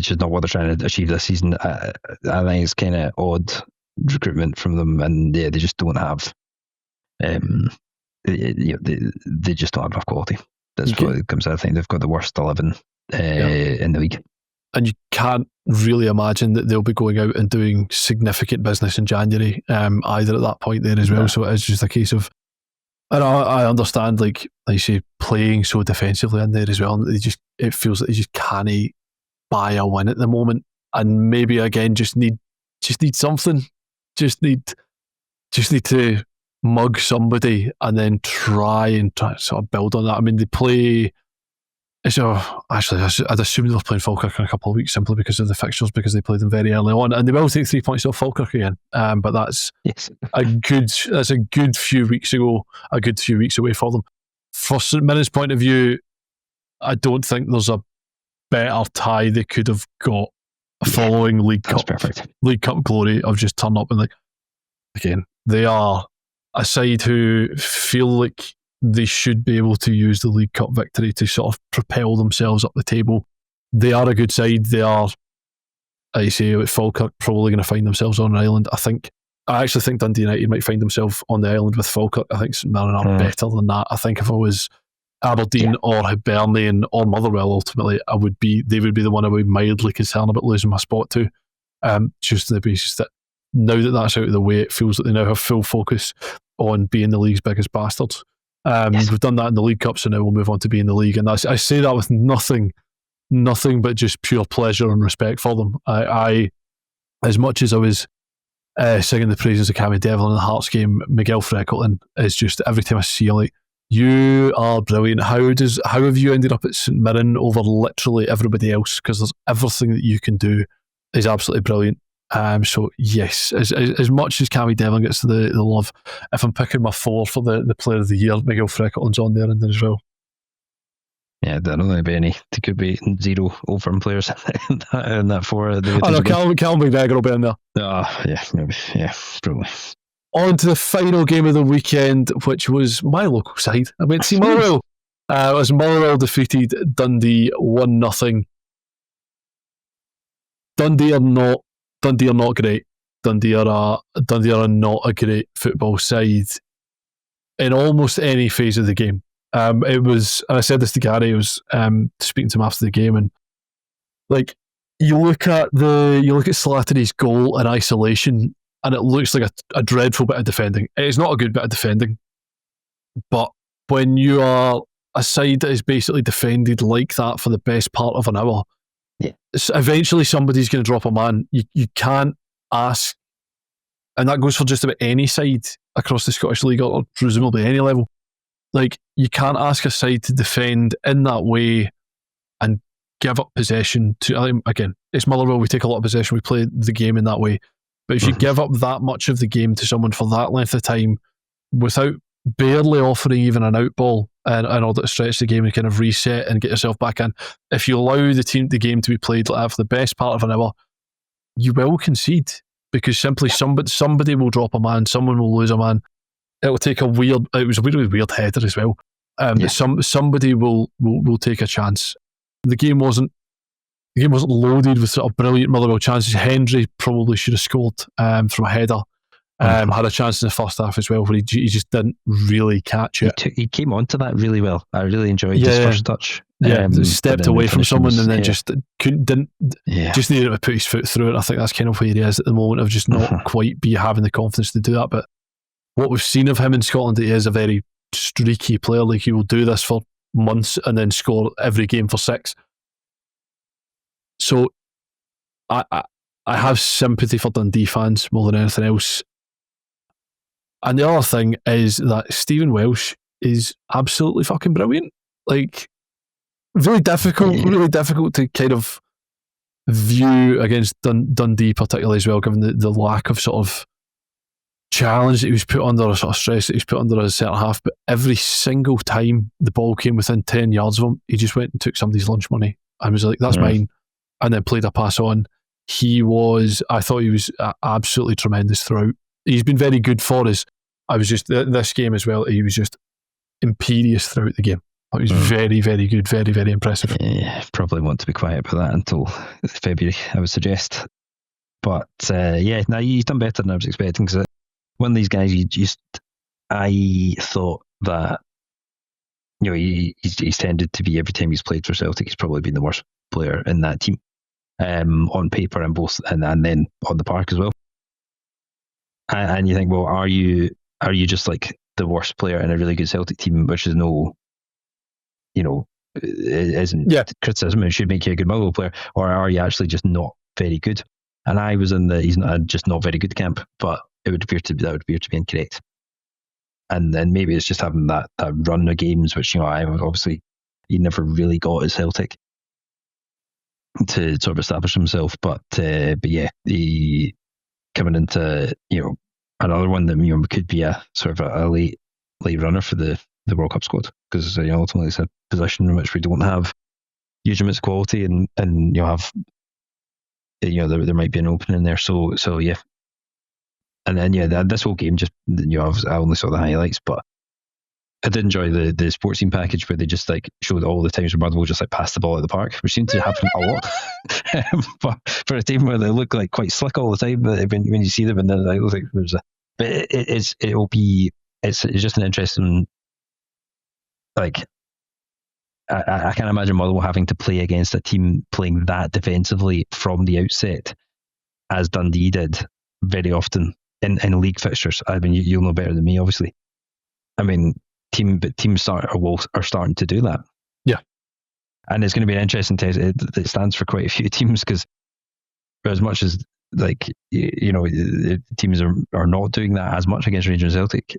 just not what they're trying to achieve this season. I think it's kind of odd recruitment from them, and they just don't have. They just don't have enough quality. That's what it comes out. I think they've got the worst 11 in the league. And you can't really imagine that they'll be going out and doing significant business in January either at that point there as well. So it is just a case of, and I understand, like you say, playing so defensively in there as well. It feels like they just can't buy a win at the moment, and maybe again just need something, just need just need to mug somebody and then try and sort of build on that. I mean, they play. So actually, I'd assume they're playing Falkirk in a couple of weeks simply because of the fixtures, because they played them very early on, and they will take 3 points off Falkirk again. But that's a good few weeks ago, a good few weeks away for them. For St Mirren's point of view, I don't think there's a better tie they could have got following League Cup glory of just turn up and like, again, they are a side who feel like they should be able to use the League Cup victory to sort of propel themselves up the table. They are a good side. They are, I say, with Falkirk probably going to find themselves on an island. I actually think Dundee United might find themselves on the island with Falkirk. I think St Mirren are better than that. I think if it was Aberdeen or Hibernian or Motherwell, ultimately, they would be the one I would be mildly concerned about losing my spot to. Just on the basis that now that that's out of the way, it feels like they now have full focus on being the league's biggest bastards. We've done that in the League Cup, so now we'll move on to being the league. And I say that with nothing but just pure pleasure and respect for them. I as much as I was singing the praises of Cammy Devlin in the Hearts game, Miguel Freckleton is just, every time I see him, like, you are brilliant. How have you ended up at St Mirren over literally everybody else? Because there's everything that you can do is absolutely brilliant. So yes, as much as Cammy Devlin gets the love, if I'm picking my 4 for the player of the year, Miguel Freckleton's on there and then as well. Yeah, there don't be any. There could be 0 Old Firm players in that 4. Oh no, Callum McGregor will be in there. Yeah, maybe. Yeah, probably. On to the final game of the weekend, which was my local side. I went to see Motherwell. It was Motherwell defeated Dundee 1-0. Dundee are not great. Dundee are not a great football side in almost any phase of the game. It was, and I said this to Gary, I was speaking to him after the game, and like you look at Slattery's goal in isolation, and it looks like a dreadful bit of defending. It's not a good bit of defending, but when you are a side that is basically defended like that for the best part of an hour, eventually somebody's going to drop a man. You can't ask, and that goes for just about any side across the Scottish League or presumably any level. Like, you can't ask a side to defend in that way and give up possession to, again, it's Motherwell, we take a lot of possession, we play the game in that way. But if you give up that much of the game to someone for that length of time without barely offering even an out ball in order to stretch the game and kind of reset and get yourself back in, if you allow the game to be played like that for the best part of an hour, you will concede, because simply somebody will drop a man, someone will lose a man. It'll take it was a really weird header as well. Somebody will take a chance. The game wasn't loaded with sort of brilliant Motherwell chances. Hendry probably should have scored from a header. Had a chance in the first half as well, where he just didn't really catch it. He came onto that really well. I really enjoyed his first touch. Stepped away from someone and then just just needed to put his foot through it. I think that's kind of where he is at the moment, of just not quite having the confidence to do that. But what we've seen of him in Scotland, he is a very streaky player. Like, he will do this for months and then score every game for 6. So I have sympathy for Dundee fans more than anything else. And the other thing is that Stephen Welsh is absolutely fucking brilliant. Like, really difficult to kind of view against Dundee particularly as well, given the lack of sort of challenge that he was put under, or sort of stress that he was put under as a centre half. But every single time the ball came within 10 yards of him, he just went and took somebody's lunch money and was like, that's mine, and then played a pass on. I thought he was absolutely tremendous throughout. He's been very good for us. I was just, this game as well, he was just imperious throughout the game. It was very, very good, very, very impressive. Yeah, probably want to be quiet about that until February, I would suggest. But he's done better than I was expecting, because one of these guys, I thought that, you know, he's tended to be, every time he's played for Celtic, he's probably been the worst player in that team, on paper and both, and then on the park as well. And you think, well, are you just like the worst player in a really good Celtic team, which is isn't criticism, it should make you a good Motherwell player, or are you actually just not very good? And I was in he's not just not very good camp, but it would appear to be incorrect. And then maybe it's just having that run of games, which obviously he never really got at Celtic to sort of establish himself. But yeah, he coming into another one that could be a sort of a late runner for the World Cup squad, because ultimately it's a position in which we don't have huge amounts of quality, and you have there might be an opening there. So yeah. And then this whole game, just I only saw the highlights, but I did enjoy the sports team package where they just like showed all the times where Motherwell just like passed the ball at the park, which seemed to happen a lot. But for a team where they look like quite slick all the time, but when you see them, and then like there's a, but it's just an interesting, like I can't imagine Motherwell having to play against a team playing that defensively from the outset, as Dundee did very often in league fixtures. I mean, you'll know better than me, obviously. I mean, teams are starting to do that. Yeah, and it's going to be an interesting test. It stands for quite a few teams, because as much as like teams are not doing that as much against Rangers and Celtic,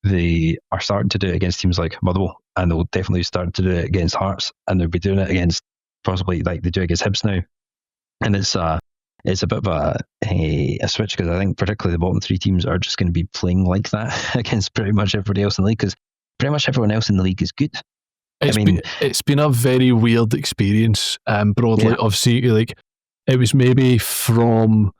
they are starting to do it against teams like Motherwell, and they'll definitely start to do it against Hearts, and they'll be doing it against possibly like they do against Hibs now. And it's a bit of a switch, because I think particularly the bottom three teams are just going to be playing like that against pretty much everybody else in the league, because pretty much everyone else in the league is good. It's been a very weird experience, broadly, of seeing, like, it was maybe from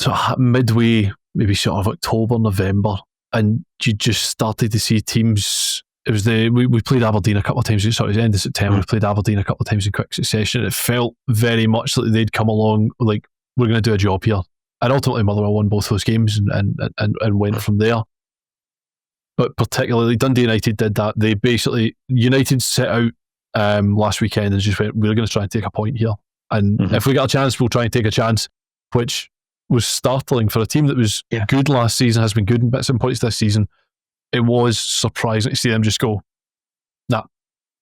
sort of midway, maybe sort of October, November, and you just started to see teams. It was we played Aberdeen a couple of times. Sorry, the end of September. We played Aberdeen a couple of times in quick succession. It felt very much like they'd come along, like, we're going to do a job here. And ultimately, Motherwell won both those games and went from there. But particularly Dundee United did that. They basically, United set out last weekend and just went, we're going to try and take a point here. And if we get a chance, we'll try and take a chance, which was startling for a team that was good last season, has been good in bits and points this season. It was surprising to see them just go, nah,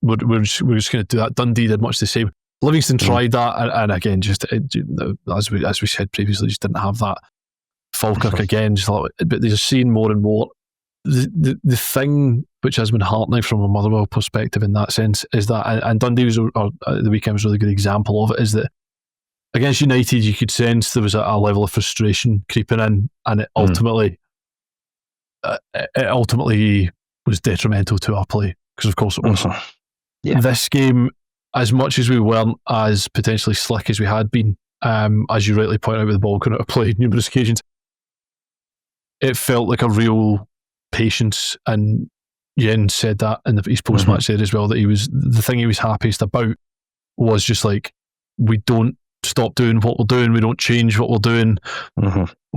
we're just going to do that. Dundee did much the same. Livingston tried that, and again, just as we said previously, just didn't have that. Falkirk again, but they're seeing more and more. The thing which has been heartening from a Motherwell perspective in that sense is that, and Dundee was, or the weekend was a really good example of it, is that against United you could sense there was a level of frustration creeping in, and it ultimately was detrimental to our play, because of course it was. This game, as much as we weren't as potentially slick as we had been, as you rightly point out with the ball going out of play numerous occasions, it felt like a real patience, and Euan said that in his post-match there as well, that the thing he was happiest about was just like, we don't stop doing what we're doing, we don't change what we're doing.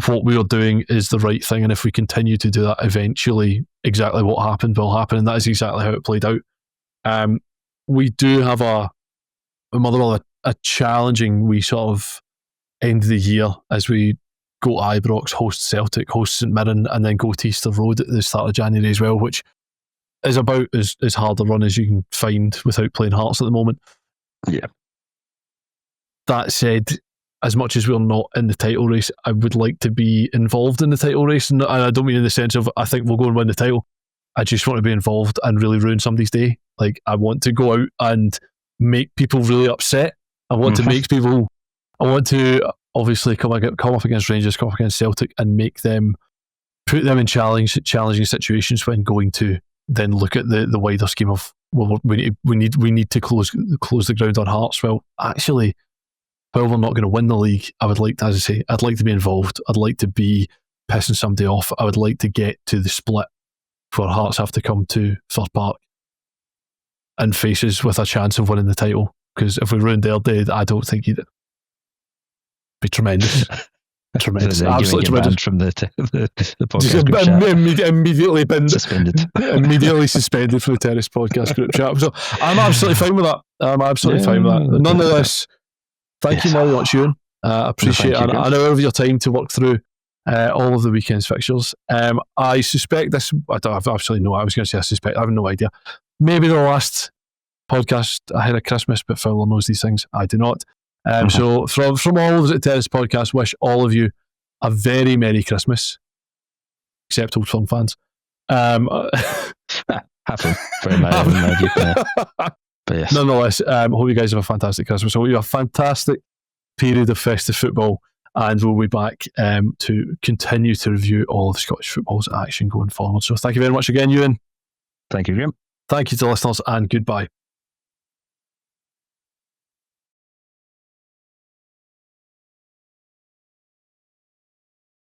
What we are doing is the right thing, and if we continue to do that, eventually exactly what happened will happen, and that is exactly how it played out. We do have a Motherwell a challenging wee sort of end of the year, as we go to Ibrox, host Celtic, host St Mirren, and then go to Easter Road at the start of January as well, which is about as hard a run as you can find without playing Hearts at the moment. Yeah. That said, as much as we're not in the title race, I would like to be involved in the title race, and I don't mean in the sense of I think we'll go and win the title. I just want to be involved and really ruin somebody's day. Like, I want to go out and make people really upset. I want to make people. I want to obviously come up against Rangers, come up against Celtic, and put them in challenging situations when going to then look at the wider scheme of, well, we need to close the ground on Hearts. Well, actually, while we're not going to win the league, I would like to, as I say, I'd like to be involved. I'd like to be pissing somebody off. I would like to get to the split where Hearts have to come to Firth Park and faces with a chance of winning the title. Because if we ruined their day, I don't think he'd be tremendous. Tremendous. Absolutely tremendous. From the podcast group chat. Immediately been suspended. Immediately suspended from the Terrace podcast group chat. So I'm absolutely fine with that. I'm absolutely fine with that. Nonetheless, thank you very much, Euan. I appreciate an hour of your time to work through all of the weekend's fixtures. I suspect this, I have absolutely no, I was going to say I suspect, I have no idea. Maybe the last podcast ahead of Christmas, but Fowler knows these things. I do not. So from all of us at Terrace Podcast, wish all of you a very Merry Christmas, except Old Firm fans. Half of for my view. But yes. Nonetheless, hope you guys have a fantastic Christmas. Hope you have a fantastic period of festive football, and we'll be back to continue to review all of Scottish football's action going forward. So thank you very much again, Euan. Thank you, Graeme. Thank you to listeners, and goodbye.